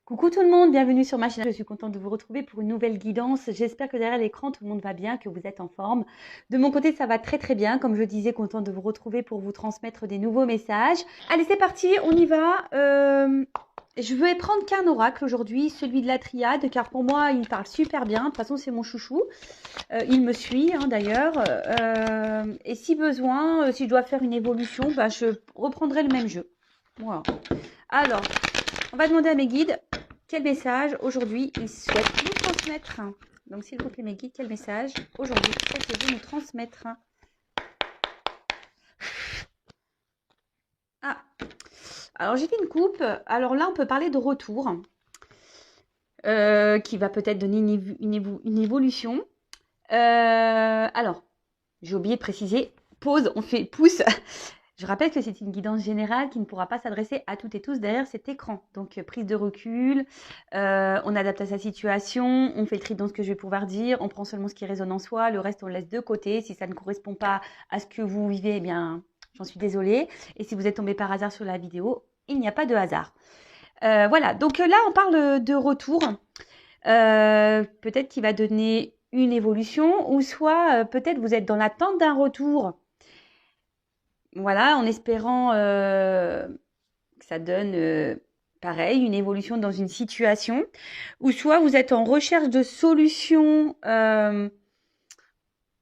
Coucou tout le monde, bienvenue sur ma chaîne. Je suis contente de vous retrouver pour une nouvelle guidance. J'espère que derrière l'écran, tout le monde va bien, que vous êtes en forme. De mon côté, ça va très très bien. Comme je disais, contente de vous retrouver pour vous transmettre des nouveaux messages. Allez, c'est parti, on y va. Je vais prendre qu'un oracle aujourd'hui, celui de la triade, car pour moi, il parle super bien. De toute façon, c'est mon chouchou. Il me suit d'ailleurs. Et si besoin, si je dois faire une évolution, je reprendrai le même jeu. Voilà. Alors, on va demander à mes guides quel message aujourd'hui ils souhaitent nous transmettre. Donc, s'il vous plaît, mes guides, quel message aujourd'hui souhaitez-vous nous transmettre? Ah, alors j'ai fait une coupe. Alors là, on peut parler de retour, qui va peut-être donner une évolution. Alors, j'ai oublié de préciser, pause, on fait pouce. Je rappelle que c'est une guidance générale qui ne pourra pas s'adresser à toutes et tous derrière cet écran. Donc, prise de recul, on adapte à sa situation, on fait le tri dans ce que je vais pouvoir dire, on prend seulement ce qui résonne en soi, le reste on le laisse de côté. Si ça ne correspond pas à ce que vous vivez, eh bien, j'en suis désolée. Et si vous êtes tombé par hasard sur la vidéo, il n'y a pas de hasard. Voilà, donc là on parle de retour. Peut-être qu'il va donner une évolution, ou soit peut-être vous êtes dans l'attente d'un retour. Voilà, en espérant que ça donne pareil, une évolution dans une situation, ou soit vous êtes en recherche de solutions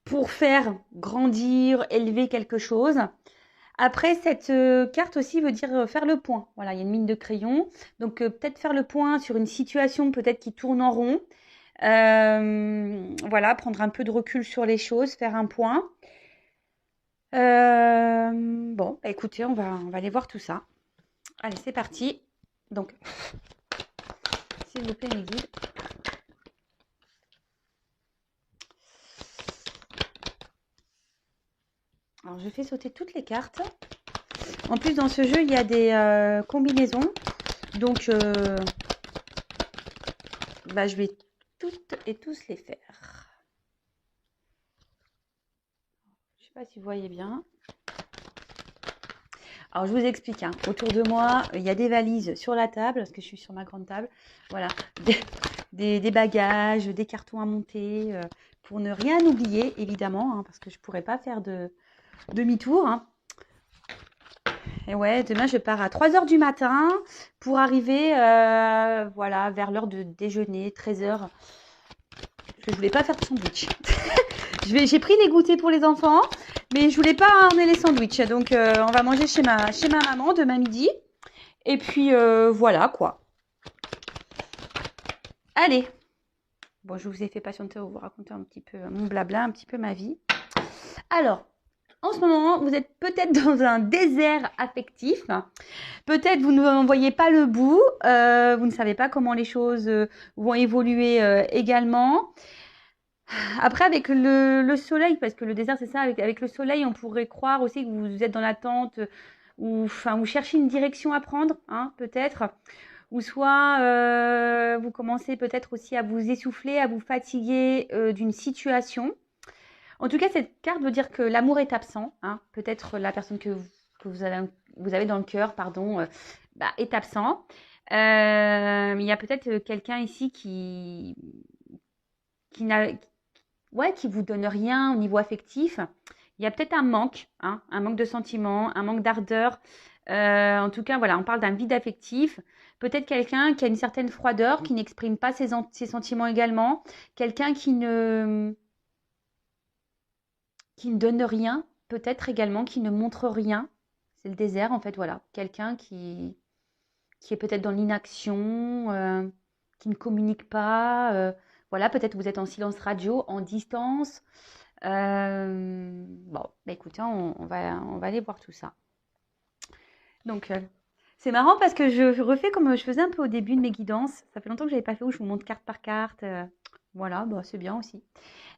pour faire grandir, élever quelque chose. Après, cette carte aussi veut dire faire le point. Voilà, il y a une mine de crayon. Donc, peut-être faire le point sur une situation peut-être qui tourne en rond. Voilà, prendre un peu de recul sur les choses, faire un point. Bon, écoutez, on va aller voir tout ça. Allez, c'est parti. Donc, s'il vous plaît, mes guides. Alors, je fais sauter toutes les cartes. En plus, dans ce jeu, il y a des combinaisons. Donc, je vais toutes et tous les faire. Je ne sais pas si vous voyez bien. Alors, je vous explique. Autour de moi, il y a des valises sur la table, parce que je suis sur ma grande table. Voilà, des bagages, des cartons à monter, pour ne rien oublier, évidemment, parce que je ne pourrais pas faire de demi-tour. Et ouais, demain, je pars à 3 h du matin pour arriver voilà, vers l'heure de déjeuner, 13 h. Parce que je ne voulais pas faire de sandwich. J'ai pris des goûters pour les enfants, mais je voulais pas emmener les sandwichs. Donc, on va manger chez ma maman demain midi. Et puis, voilà quoi. Allez. Bon, je vous ai fait patienter pour vous raconter un petit peu mon blabla, un petit peu ma vie. Alors, en ce moment, vous êtes peut-être dans un désert affectif. Peut-être vous ne voyez pas le bout. Vous ne savez pas comment les choses vont évoluer également. Après, avec le soleil, parce que le désert, c'est ça, avec le soleil, on pourrait croire aussi que vous êtes dans l'attente, ou enfin, vous cherchez une direction à prendre, peut-être. Ou soit vous commencez peut-être aussi à vous essouffler, à vous fatiguer d'une situation. En tout cas, cette carte veut dire que l'amour est absent. Peut-être la personne que vous avez dans le cœur, pardon, est absent. Il y a peut-être quelqu'un ici qui n'a, ouais, qui vous donne rien au niveau affectif. Il y a peut-être un manque de sentiments, un manque d'ardeur. En tout cas, voilà, on parle d'un vide affectif. Peut-être quelqu'un qui a une certaine froideur, qui n'exprime pas ses sentiments également. Quelqu'un qui ne donne rien, peut-être également qui ne montre rien. C'est le désert, en fait, voilà. Quelqu'un qui est peut-être dans l'inaction, qui ne communique pas. Voilà, peut-être vous êtes en silence radio, en distance. Bon, écoutez, on va aller voir tout ça. Donc, c'est marrant parce que je refais comme je faisais un peu au début de mes guidances. Ça fait longtemps que je n'avais pas fait où je vous montre carte par carte. Voilà, c'est bien aussi.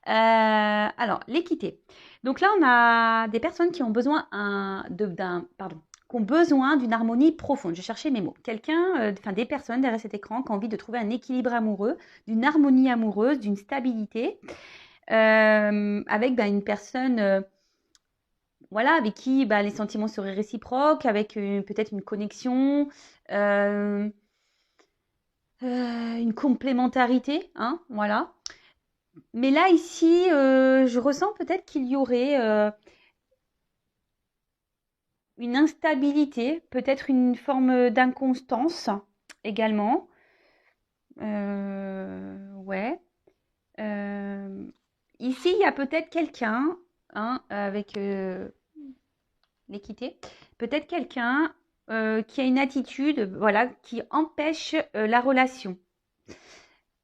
Alors, l'équité. Donc là, on a des personnes qui ont besoin qui ont besoin d'une harmonie profonde. Je cherchais mes mots. Des personnes derrière cet écran qui ont envie de trouver un équilibre amoureux, d'une harmonie amoureuse, d'une stabilité, avec une personne, voilà, avec qui les sentiments seraient réciproques, avec peut-être une connexion. une complémentarité, hein, voilà. Mais là, ici, je ressens peut-être qu'il y aurait une instabilité, peut-être une forme d'inconstance également. Ouais. Euh, Ici, il y a peut-être quelqu'un, hein, avec l'équité, peut-être quelqu'un qui a une attitude, voilà, qui empêche la relation.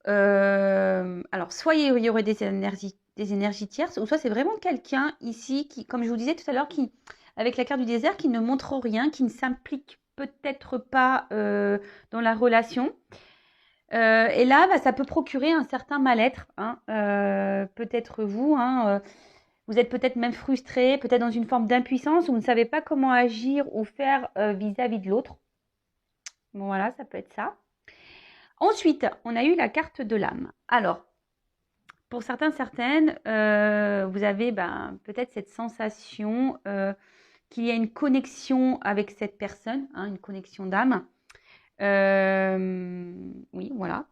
Alors, soit il y aurait des énergies tierces, ou soit c'est vraiment quelqu'un ici qui, comme je vous disais tout à l'heure, qui, avec la carte du désert, qui ne montre rien, qui ne s'implique peut-être pas dans la relation. Et là, bah, ça peut procurer un certain mal-être, hein. Peut-être vous, hein, vous êtes peut-être même frustré, peut-être dans une forme d'impuissance, où vous ne savez pas comment agir ou faire vis-à-vis de l'autre. Bon, voilà, ça peut être ça. Ensuite, on a eu la carte de l'âme. Alors, pour certains, certaines, vous avez ben, peut-être cette sensation qu'il y a une connexion avec cette personne, hein, une connexion d'âme. Oui, voilà.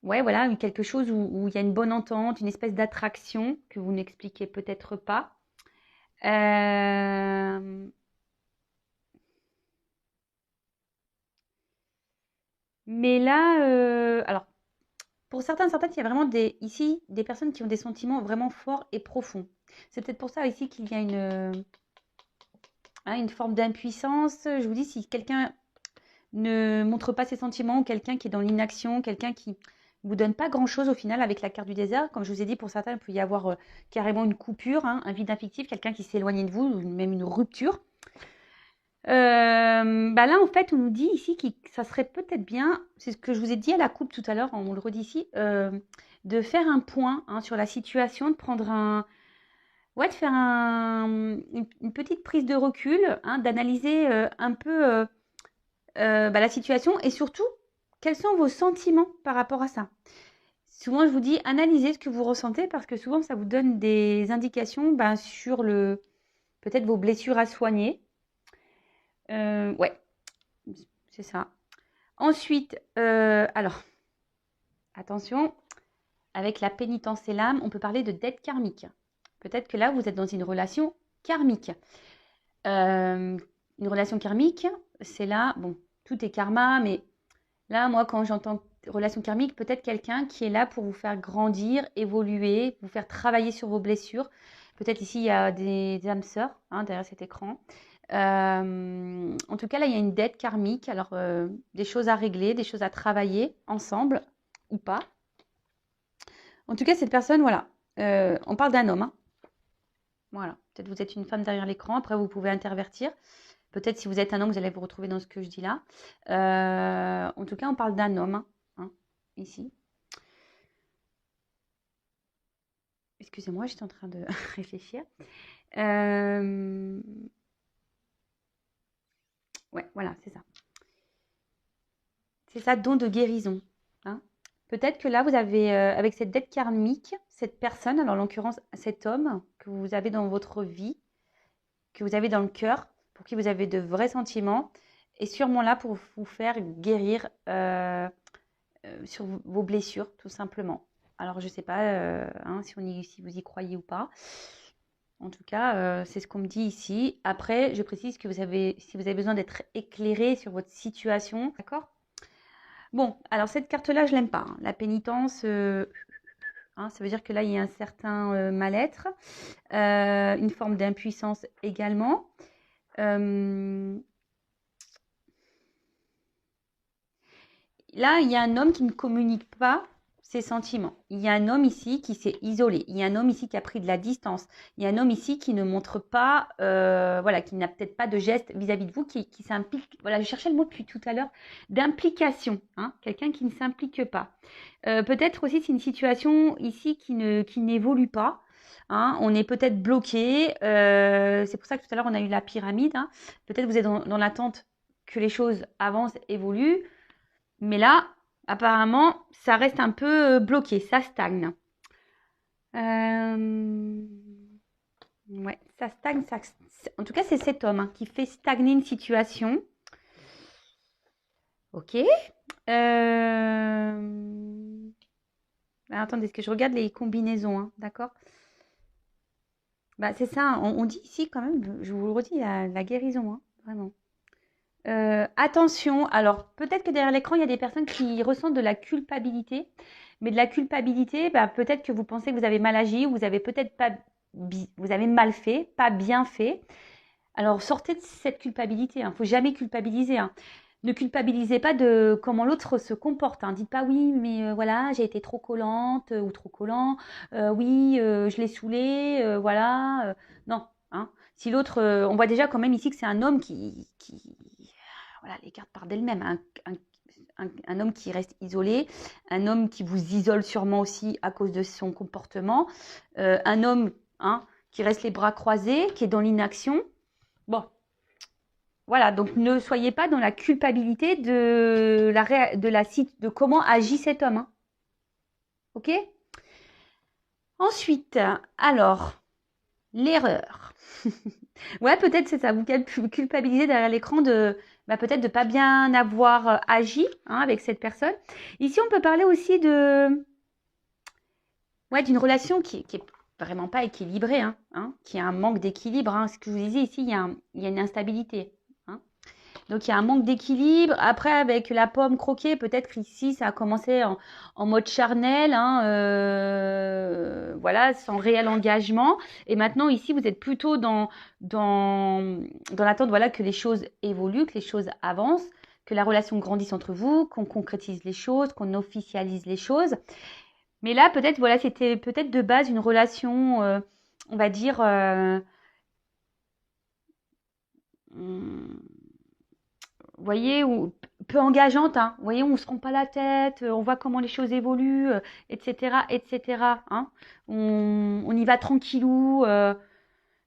Ouais, voilà, quelque chose où il y a une bonne entente, une espèce d'attraction que vous n'expliquez peut-être pas. Euh, mais là, alors, pour certains, certaines, il y a vraiment ici des personnes qui ont des sentiments vraiment forts et profonds. C'est peut-être pour ça ici qu'il y a une forme d'impuissance. Je vous dis, si quelqu'un ne montre pas ses sentiments, ou quelqu'un qui est dans l'inaction, quelqu'un qui ne vous donne pas grand-chose au final avec la carte du désert, comme je vous ai dit, pour certains, il peut y avoir carrément une coupure, hein, un vide affectif, quelqu'un qui s'est éloigné de vous, ou même une rupture. Bah là, en fait, on nous dit ici que ça serait peut-être bien, c'est ce que je vous ai dit à la coupe tout à l'heure, on le redit ici, de faire un point, hein, sur la situation, de prendre ouais, de faire une petite prise de recul, hein, d'analyser un peu bah, la situation et surtout, quels sont vos sentiments par rapport à ça. Souvent, je vous dis, analysez ce que vous ressentez parce que souvent, ça vous donne des indications bah, sur peut-être vos blessures à soigner. Ouais, c'est ça. Ensuite, alors, attention, avec la pénitence et l'âme, on peut parler de dette karmique. Peut-être que là, vous êtes dans une relation karmique. Une relation karmique, c'est là, bon, tout est karma, mais là, moi, quand j'entends relation karmique, peut-être quelqu'un qui est là pour vous faire grandir, évoluer, vous faire travailler sur vos blessures. Peut-être ici, il y a des âmes sœurs, hein, derrière cet écran. En tout cas, là, il y a une dette karmique. Alors, des choses à régler, des choses à travailler ensemble ou pas. En tout cas, cette personne, voilà. On parle d'un homme, hein. Voilà. Peut-être vous êtes une femme derrière l'écran. Après, vous pouvez intervertir. Peut-être si vous êtes un homme, vous allez vous retrouver dans ce que je dis là. En tout cas, on parle d'un homme, hein, ici. Excusez-moi, j'étais en train de réfléchir. Ouais, voilà, c'est ça. C'est ça, don de guérison, hein. Peut-être que là, vous avez, avec cette dette karmique, cette personne, alors en l'occurrence cet homme que vous avez dans votre vie, que vous avez dans le cœur, pour qui vous avez de vrais sentiments, est sûrement là pour vous faire guérir sur vos blessures, tout simplement. Alors, je ne sais pas hein, si vous y croyez ou pas. En tout cas, c'est ce qu'on me dit ici. Après, je précise que si vous avez besoin d'être éclairé sur votre situation, d'accord? Bon, alors cette carte-là, je l'aime pas, hein. La pénitence, hein, ça veut dire que là, il y a un certain mal-être, une forme d'impuissance également. Là, il y a un homme qui ne communique pas ses sentiments. Il y a un homme ici qui s'est isolé. Il y a un homme ici qui a pris de la distance. Il y a un homme ici qui ne montre pas, voilà, qui n'a peut-être pas de geste vis-à-vis de vous, qui s'implique. Voilà, je cherchais le mot depuis tout à l'heure d'implication. Hein, quelqu'un qui ne s'implique pas. Peut-être aussi c'est une situation ici qui n'évolue pas. Hein, on est peut-être bloqué. C'est pour ça que tout à l'heure on a eu la pyramide. Hein. Peut-être vous êtes dans l'attente que les choses avancent, évoluent. Mais là, apparemment, ça reste un peu bloqué, ça stagne. Ouais, ça stagne. En tout cas, c'est cet homme hein, qui fait stagner une situation. Ok. Attendez, est-ce que je regarde les combinaisons, hein, d'accord? Bah, c'est ça, on dit ici quand même, je vous le redis, la guérison, hein, vraiment. Attention, alors peut-être que derrière l'écran, il y a des personnes qui ressentent de la culpabilité, mais de la culpabilité, bah, peut-être que vous pensez que vous avez mal agi, ou vous avez peut-être pas, vous avez mal fait, pas bien fait. Alors sortez de cette culpabilité, il ne faut jamais culpabiliser, hein. Ne culpabilisez pas de comment l'autre se comporte, hein. Dites pas oui, mais voilà, j'ai été trop collante ou trop collant. Oui, je l'ai saoulé, voilà. Non, hein. Si l'autre, on voit déjà quand même ici que c'est un homme qui voilà, les cartes partent d'elles-mêmes. Un homme qui reste isolé, un homme qui vous isole sûrement aussi à cause de son comportement, un homme, hein, qui reste les bras croisés, qui est dans l'inaction. Bon, voilà, donc ne soyez pas dans la culpabilité de comment agit cet homme, hein. Ok? Ensuite, alors, l'erreur. Ouais, peut-être c'est ça, vous culpabilisez derrière l'écran de peut-être de pas bien avoir agi, hein, avec cette personne. Ici, on peut parler aussi d'une relation qui est vraiment pas équilibrée, hein, qui a un manque d'équilibre, hein. Ce que je vous disais ici, il y a une instabilité, hein. Donc il y a un manque d'équilibre. Après, avec la pomme croquée, peut-être qu'ici, ça a commencé en mode charnel, hein, voilà, sans réel engagement. Et maintenant, ici, vous êtes plutôt dans l'attente, voilà, que les choses évoluent, que les choses avancent, que la relation grandisse entre vous, qu'on concrétise les choses, qu'on officialise les choses. Mais là, peut-être, voilà, c'était peut-être de base une relation, on va dire, hum, vous voyez, peu engageante, hein. Vous voyez, on ne se rend pas la tête, on voit comment les choses évoluent, etc., etc., hein. On y va tranquillou.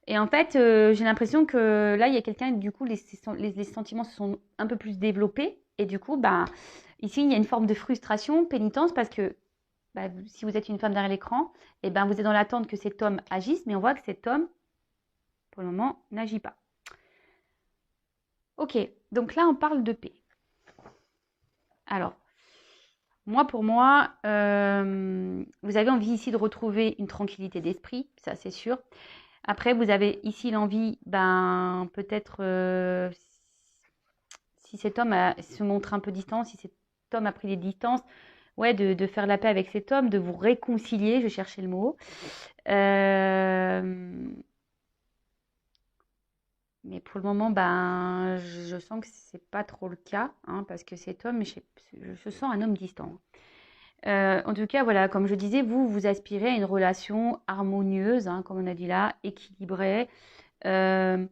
Et en fait, j'ai l'impression que là, il y a quelqu'un, du coup, les sentiments se sont un peu plus développés. Et du coup, bah, ici, il y a une forme de frustration, pénitence, parce que bah, si vous êtes une femme derrière l'écran, et ben, vous êtes dans l'attente que cet homme agisse, mais on voit que cet homme, pour le moment, n'agit pas. Ok, donc là, on parle de paix. Alors, pour moi, vous avez envie ici de retrouver une tranquillité d'esprit, ça c'est sûr. Après, vous avez ici l'envie, peut-être, si cet homme se montre un peu distant, si cet homme a pris des distances, ouais, de faire la paix avec cet homme, de vous réconcilier, je cherchais le mot. Euh, mais pour le moment, je sens que c'est pas trop le cas, hein, parce que cet homme, je sens un homme distant. En tout cas, voilà, comme je disais, vous aspirez à une relation harmonieuse, hein, comme on a dit là, équilibrée. Euh,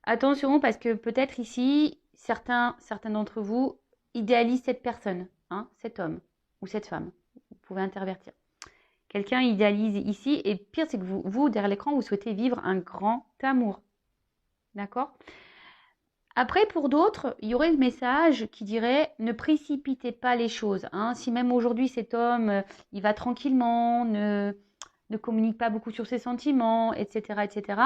Attention, parce que peut-être ici, certains d'entre vous idéalisent cette personne, hein, cet homme ou cette femme. Vous pouvez intervertir. Quelqu'un idéalise ici, et pire, c'est que vous, derrière l'écran, vous souhaitez vivre un grand amour. D'accord? Après, pour d'autres, il y aurait le message qui dirait ne précipitez pas les choses, hein. Si même aujourd'hui cet homme, il va tranquillement, ne communique pas beaucoup sur ses sentiments, etc., etc.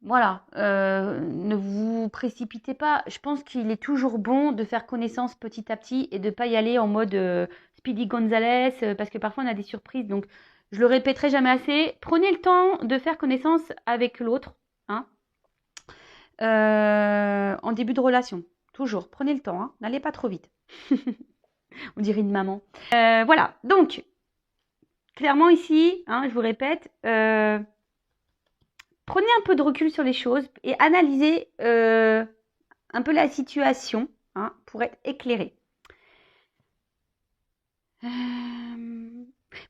Voilà, ne vous précipitez pas. Je pense qu'il est toujours bon de faire connaissance petit à petit et de ne pas y aller en mode Speedy Gonzales, parce que parfois on a des surprises. Donc, je le répéterai jamais assez. Prenez le temps de faire connaissance avec l'autre, hein, en début de relation. Toujours, prenez le temps, hein, n'allez pas trop vite. On dirait une maman. Voilà, donc, clairement ici, hein, je vous répète, prenez un peu de recul sur les choses et analysez un peu la situation, hein, pour être éclairé.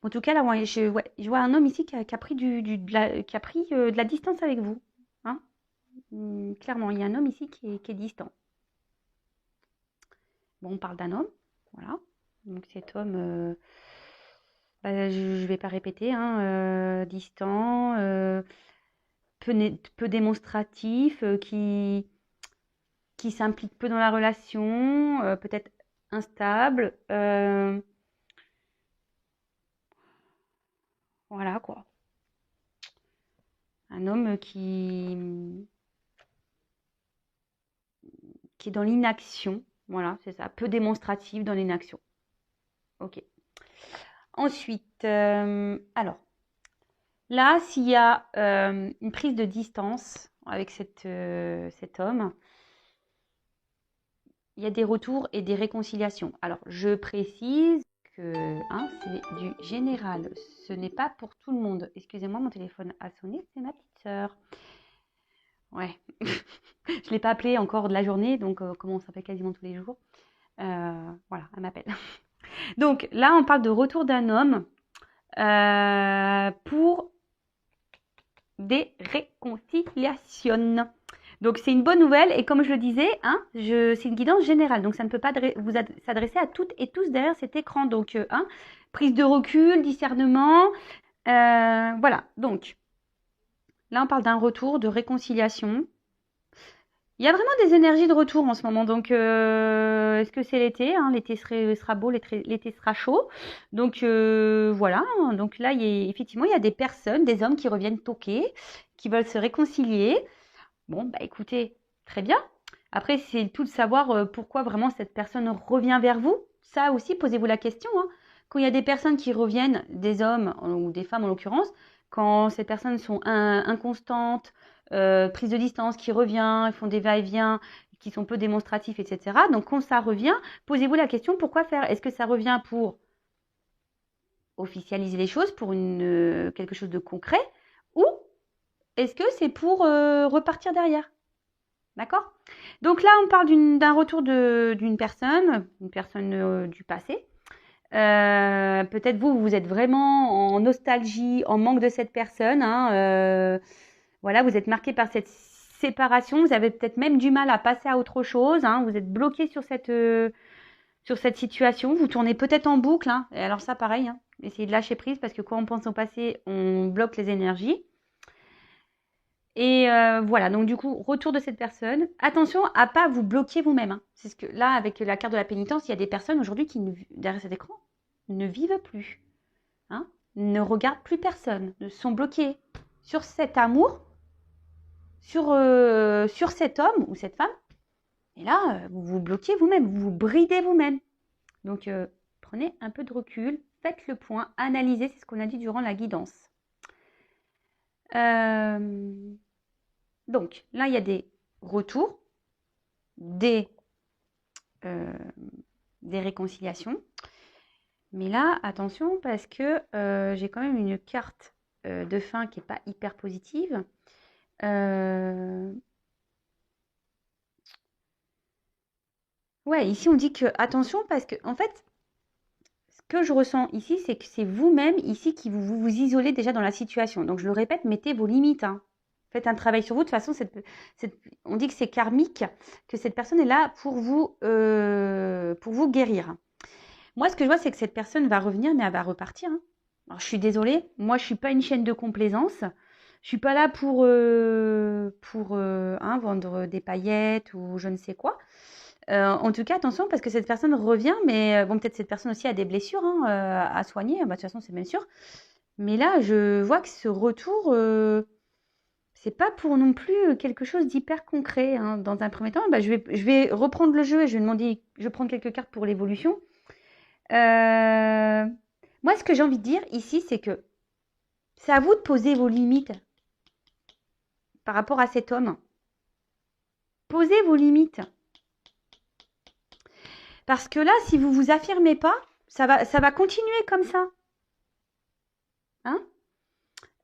En tout cas, là, ouais, je vois un homme ici qui a pris, de la distance avec vous, hein. Clairement, il y a un homme ici qui est distant. Bon, on parle d'un homme, voilà. Donc cet homme, je ne vais pas répéter, hein, distant, peu démonstratif, qui s'implique peu dans la relation, peut-être instable. Voilà quoi. Un homme qui est dans l'inaction, Voilà, c'est ça. Peu démonstratif dans l'inaction. Ok. Ensuite, alors, là, s'il y a une prise de distance avec cet homme, il y a des retours et des réconciliations. Alors, je précise que c'est du général. Ce n'est pas pour tout le monde. Excusez-moi, mon téléphone a sonné, c'est ma petite sœur. Ouais. Je ne l'ai pas appelée encore de la journée, donc comme on s'appelle quasiment tous les jours. Voilà, elle m'appelle. Donc là, on parle de retour d'un homme pour des réconciliations. Donc c'est une bonne nouvelle et comme je le disais, c'est une guidance générale. Donc ça ne peut pas vous s'adresser à toutes et tous derrière cet écran. Donc prise de recul, discernement, voilà. Donc là on parle d'un retour, de réconciliation. Il y a vraiment des énergies de retour en ce moment. Donc est-ce que c'est l'été, l'été sera beau, l'été sera chaud. Donc voilà. Donc là effectivement il y a des personnes, des hommes qui reviennent toquer, qui veulent se réconcilier. Bon, bah écoutez, très bien. Après, c'est tout de savoir pourquoi vraiment cette personne revient vers vous. Ça aussi, posez-vous la question. Quand il y a des personnes qui reviennent, des hommes ou des femmes en l'occurrence, quand ces personnes sont inconstantes, prise de distance, qui revient, ils font des va-et-vient, qui sont peu démonstratifs, etc. Donc quand ça revient, posez-vous la question, pourquoi faire? Est-ce que ça revient pour officialiser les choses, pour quelque chose de concret, ou est-ce que c'est pour repartir derrière? D'accord? Donc là, on parle d'un retour d'une personne, du passé. Peut-être vous êtes vraiment en nostalgie, en manque de cette personne. Voilà, vous êtes marqué par cette séparation. Vous avez peut-être même du mal à passer à autre chose. Vous êtes bloqué sur cette situation. Vous tournez peut-être en boucle. Et alors ça, pareil, essayez de lâcher prise parce que quand on pense au passé, on bloque les énergies. Et voilà, donc du coup, retour de cette personne. Attention à pas vous bloquer vous-même. C'est ce que là, avec la carte de la pénitence, il y a des personnes aujourd'hui qui, derrière cet écran, ne vivent plus, ne regardent plus personne, sont bloquées sur cet amour, sur cet homme ou cette femme. Et là, vous vous bloquez vous-même, vous vous bridez vous-même. Donc, prenez un peu de recul, faites le point, analysez, c'est ce qu'on a dit durant la guidance. Donc, là, il y a des retours, des réconciliations. Mais là, attention, parce que j'ai quand même une carte de fin qui n'est pas hyper positive. Ouais, ici, on dit que attention, parce que, en fait, ce que je ressens ici, c'est que c'est vous-même, ici, qui vous isolez déjà dans la situation. Donc, je le répète, mettez vos limites, Faites un travail sur vous. De toute façon, on dit que c'est karmique, que cette personne est là pour vous guérir. Moi, ce que je vois, c'est que cette personne va revenir, mais elle va repartir. Alors, je suis désolée. Moi, je ne suis pas une chaîne de complaisance. Je ne suis pas là pour vendre des paillettes ou je ne sais quoi. En tout cas, attention, parce que cette personne revient, mais bon, peut-être cette personne aussi a des blessures à soigner. De toute façon, c'est même sûr. Mais là, je vois que ce retour... c'est pas pour non plus quelque chose d'hyper concret. Dans un premier temps, je vais reprendre le jeu et je vais demander, je vais prendre quelques cartes pour l'évolution. Moi, ce que j'ai envie de dire ici, c'est que c'est à vous de poser vos limites par rapport à cet homme. Posez vos limites. Parce que là, si vous ne vous affirmez pas, ça va continuer comme ça.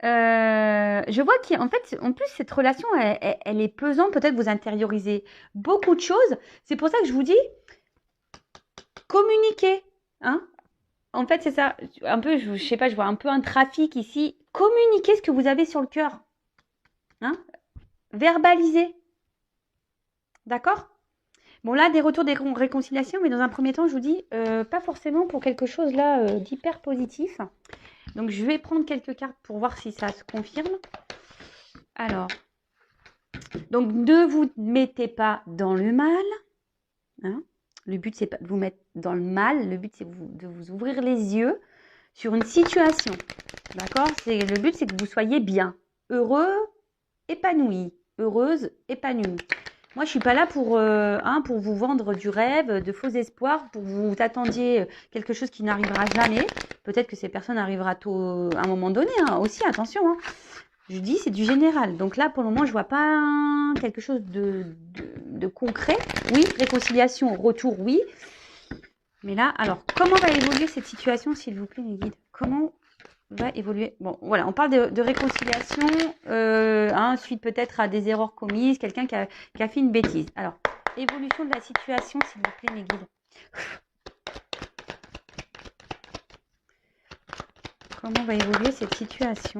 Je vois qu'en fait, en plus, cette relation, elle est pesante. Peut-être vous intériorisez beaucoup de choses. C'est pour ça que je vous dis, communiquez. En fait, c'est ça. Un peu, je sais pas, je vois un peu un trafic ici. Communiquez ce que vous avez sur le cœur. Verbalisez. D'accord? Bon, là, des retours, des réconciliations, mais dans un premier temps, je vous dis, pas forcément pour quelque chose là d'hyper positif. Donc, je vais prendre quelques cartes pour voir si ça se confirme. Alors, donc, ne vous mettez pas dans le mal. Le but, c'est pas de vous mettre dans le mal. Le but, c'est de vous ouvrir les yeux sur une situation. D'accord? Le but, c'est que vous soyez bien, heureux, épanoui, heureuse, épanouie. Moi, je suis pas là pour vous vendre du rêve, de faux espoirs, pour vous attendiez quelque chose qui n'arrivera jamais. Peut-être que ces personnes arrivera tôt, à un moment donné, hein, aussi, attention. Hein. Je dis, c'est du général. Donc là, pour le moment, je vois pas quelque chose de concret. Oui, réconciliation, retour, oui. Mais là, alors, comment va évoluer cette situation, s'il vous plaît, mes guides? Comment va évoluer? Bon, voilà, on parle de réconciliation, suite peut-être à des erreurs commises, quelqu'un qui a fait une bêtise. Alors, évolution de la situation, s'il vous plaît, mes guides. Comment va évoluer cette situation?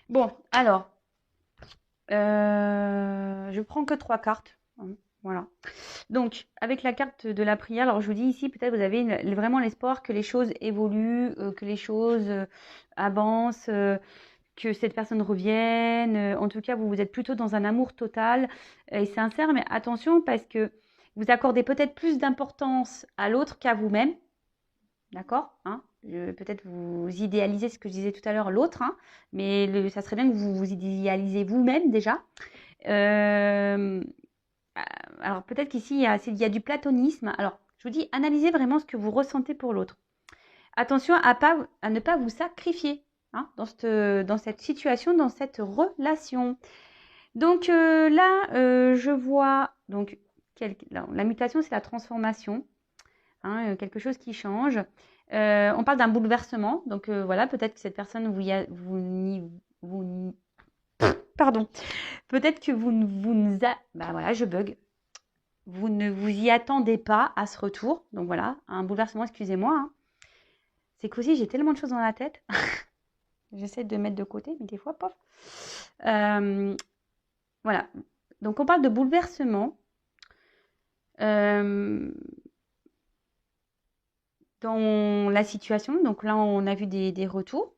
Bon, alors, je prends que 3 cartes. Voilà. Donc, avec la carte de la prière, alors je vous dis ici, peut-être vous avez vraiment l'espoir que les choses évoluent, que les choses avancent, que cette personne revienne. En tout cas, vous êtes plutôt dans un amour total et sincère, mais attention parce que vous accordez peut-être plus d'importance à l'autre qu'à vous-même. D'accord, hein? Peut-être vous idéalisez ce que je disais tout à l'heure, l'autre, hein, mais ça serait bien que vous vous idéalisez vous-même déjà. Euh, alors peut-être qu'ici, il y a du platonisme. Alors, je vous dis, analysez vraiment ce que vous ressentez pour l'autre. Attention à ne pas vous sacrifier hein, dans cette situation, dans cette relation. Donc là, je vois, donc, la mutation, c'est la transformation, hein, quelque chose qui change. On parle d'un bouleversement, donc voilà, peut-être que cette personne, pardon, peut-être que bah voilà, je bug. Vous ne vous y attendez pas à ce retour. Donc voilà, un bouleversement, excusez-moi. Hein. C'est qu'aussi, j'ai tellement de choses dans la tête. J'essaie de mettre de côté, mais des fois, pof. Voilà. Donc on parle de bouleversement. Dans la situation. Donc là, on a vu des retours.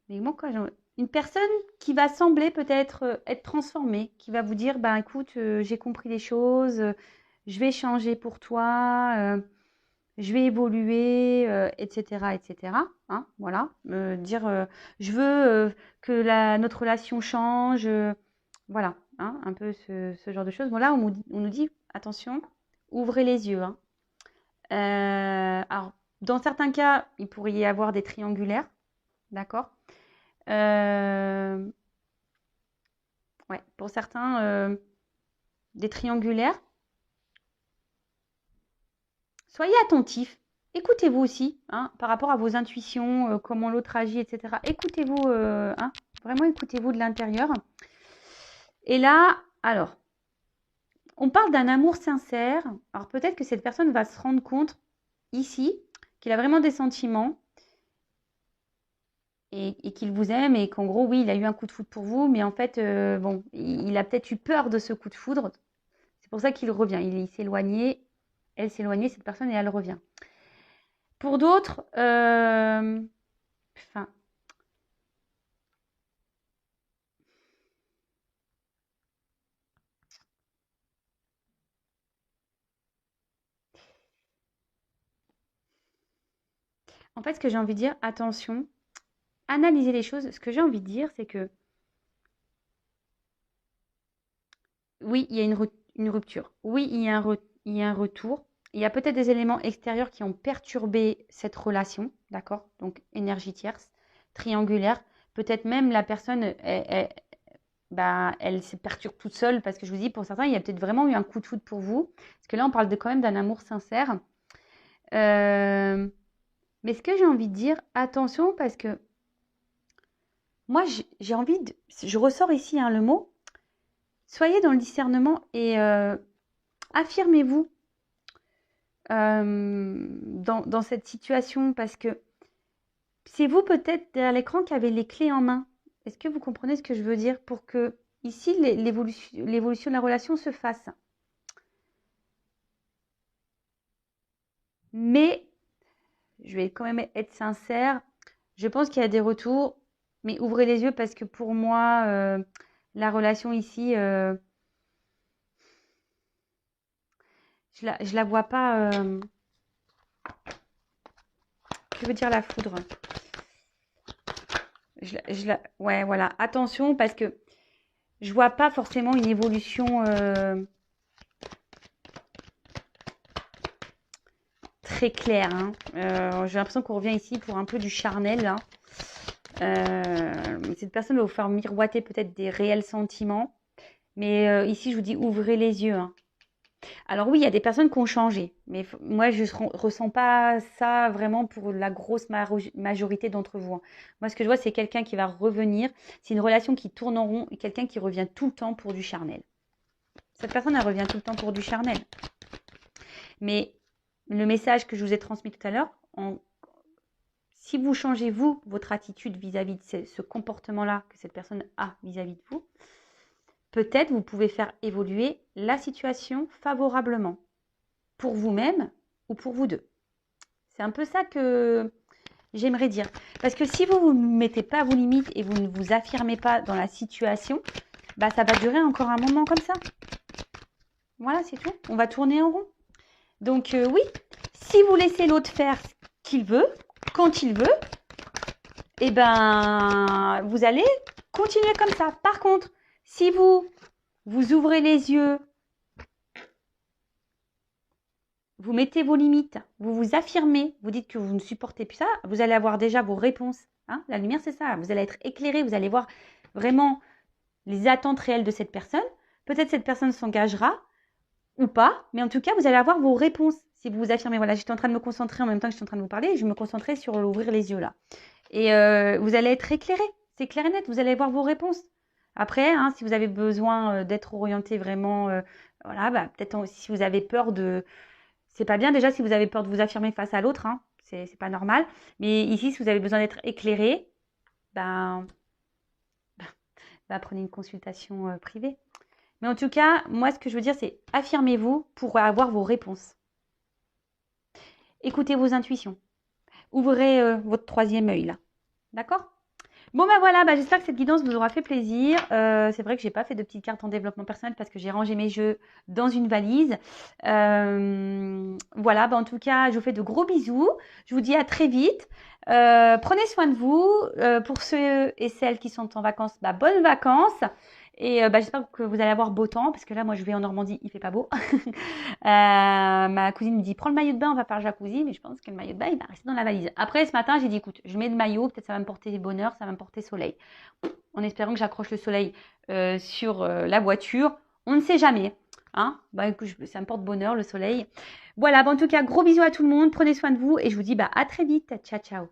Mais moi, quoi, une personne qui va sembler peut-être être transformée, qui va vous dire, ben écoute, j'ai compris les choses, je vais changer pour toi, je vais évoluer, etc., etc. Hein, voilà, dire, je veux que notre relation change, voilà, hein, un peu ce genre de choses. Voilà, on nous dit, attention, ouvrez les yeux. Hein. Alors, dans certains cas, il pourrait y avoir des triangulaires, d'accord. Ouais, pour certains, des triangulaires. Soyez attentifs. Écoutez-vous aussi, hein, par rapport à vos intuitions, comment l'autre agit, etc. Écoutez-vous, hein, vraiment écoutez-vous de l'intérieur. Et là, alors, on parle d'un amour sincère. Alors peut-être que cette personne va se rendre compte ici qu'il a vraiment des sentiments et qu'il vous aime et qu'en gros, oui, il a eu un coup de foudre pour vous, mais en fait, bon, il a peut-être eu peur de ce coup de foudre. C'est pour ça qu'il revient. Il s'éloignait, elle s'éloignait, cette personne, et elle revient. Pour d'autres, enfin, en fait, ce que j'ai envie de dire, attention, analysez les choses. Ce que j'ai envie de dire, c'est que oui, il y a une rupture. Oui, il y a un retour. Il y a peut-être des éléments extérieurs qui ont perturbé cette relation, d'accord? Donc, énergie tierce, triangulaire. Peut-être même la personne, bah, elle se perturbe toute seule parce que je vous dis, pour certains, il y a peut-être vraiment eu un coup de foudre pour vous. Parce que là, on parle quand même d'un amour sincère. Euh, mais ce que j'ai envie de dire, attention parce que moi, j'ai envie de... Je ressors ici hein, le mot. Soyez dans le discernement et affirmez-vous dans cette situation parce que c'est vous peut-être derrière l'écran qui avez les clés en main. Est-ce que vous comprenez ce que je veux dire pour que ici l'évolution de la relation se fasse? Mais je vais quand même être sincère. Je pense qu'il y a des retours. Mais ouvrez les yeux parce que pour moi, la relation ici, je la vois pas. Que veut dire la foudre? Ouais, voilà. Attention parce que je vois pas forcément une évolution très claire, hein. J'ai l'impression qu'on revient ici pour un peu du charnel, hein. Cette personne va vous faire miroiter peut-être des réels sentiments. Mais ici, je vous dis, ouvrez les yeux, hein. Alors oui, il y a des personnes qui ont changé. Mais moi, je ne ressens pas ça vraiment pour la grosse majorité d'entre vous, hein. Moi, ce que je vois, c'est quelqu'un qui va revenir. C'est une relation qui tourne en rond et quelqu'un qui revient tout le temps pour du charnel. Cette personne, elle revient tout le temps pour du charnel. Mais le message que je vous ai transmis tout à l'heure, si vous changez, vous, votre attitude vis-à-vis de ce comportement-là que cette personne a vis-à-vis de vous, peut-être vous pouvez faire évoluer la situation favorablement pour vous-même ou pour vous deux. C'est un peu ça que j'aimerais dire. Parce que si vous ne mettez pas vos limites et vous ne vous affirmez pas dans la situation, bah ça va durer encore un moment comme ça. Voilà, c'est tout. On va tourner en rond. Donc oui, si vous laissez l'autre faire ce qu'il veut, quand il veut, eh ben, vous allez continuer comme ça. Par contre, si vous ouvrez les yeux, vous mettez vos limites, vous vous affirmez, vous dites que vous ne supportez plus ça, vous allez avoir déjà vos réponses, hein. La lumière, c'est ça. Vous allez être éclairé, vous allez voir vraiment les attentes réelles de cette personne. Peut-être cette personne s'engagera ou pas, mais en tout cas, vous allez avoir vos réponses si vous vous affirmez. Voilà, j'étais en train de me concentrer en même temps que j'étais en train de vous parler, et je me concentrais sur ouvrir les yeux là. Et vous allez être éclairé, c'est clair et net, vous allez avoir vos réponses. Après, hein, si vous avez besoin d'être orienté vraiment, voilà, bah, peut-être si vous avez peur de... C'est pas bien déjà si vous avez peur de vous affirmer face à l'autre, hein, c'est pas normal. Mais ici, si vous avez besoin d'être éclairé, ben, prenez une consultation privée. Mais en tout cas, moi, ce que je veux dire, c'est affirmez-vous pour avoir vos réponses. Écoutez vos intuitions. Ouvrez votre troisième œil, là. D'accord? Bon, ben voilà, j'espère que cette guidance vous aura fait plaisir. C'est vrai que j'ai pas fait de petites cartes en développement personnel parce que j'ai rangé mes jeux dans une valise. Voilà, en tout cas, je vous fais de gros bisous. Je vous dis à très vite. Prenez soin de vous. Pour ceux et celles qui sont en vacances, bonnes vacances. Et j'espère que vous allez avoir beau temps parce que là, moi, je vais en Normandie, il fait pas beau. Ma cousine me dit prends le maillot de bain, on va faire jacuzzi, mais je pense que le maillot de bain, il va rester dans la valise. Après, ce matin, j'ai dit écoute, je mets le maillot, peut-être ça va me porter bonheur, ça va me porter soleil. En espérant que j'accroche le soleil sur la voiture. On ne sait jamais. Hein, écoute, ça me porte bonheur, le soleil. Voilà, en tout cas, gros bisous à tout le monde. Prenez soin de vous et je vous dis à très vite. Ciao, ciao.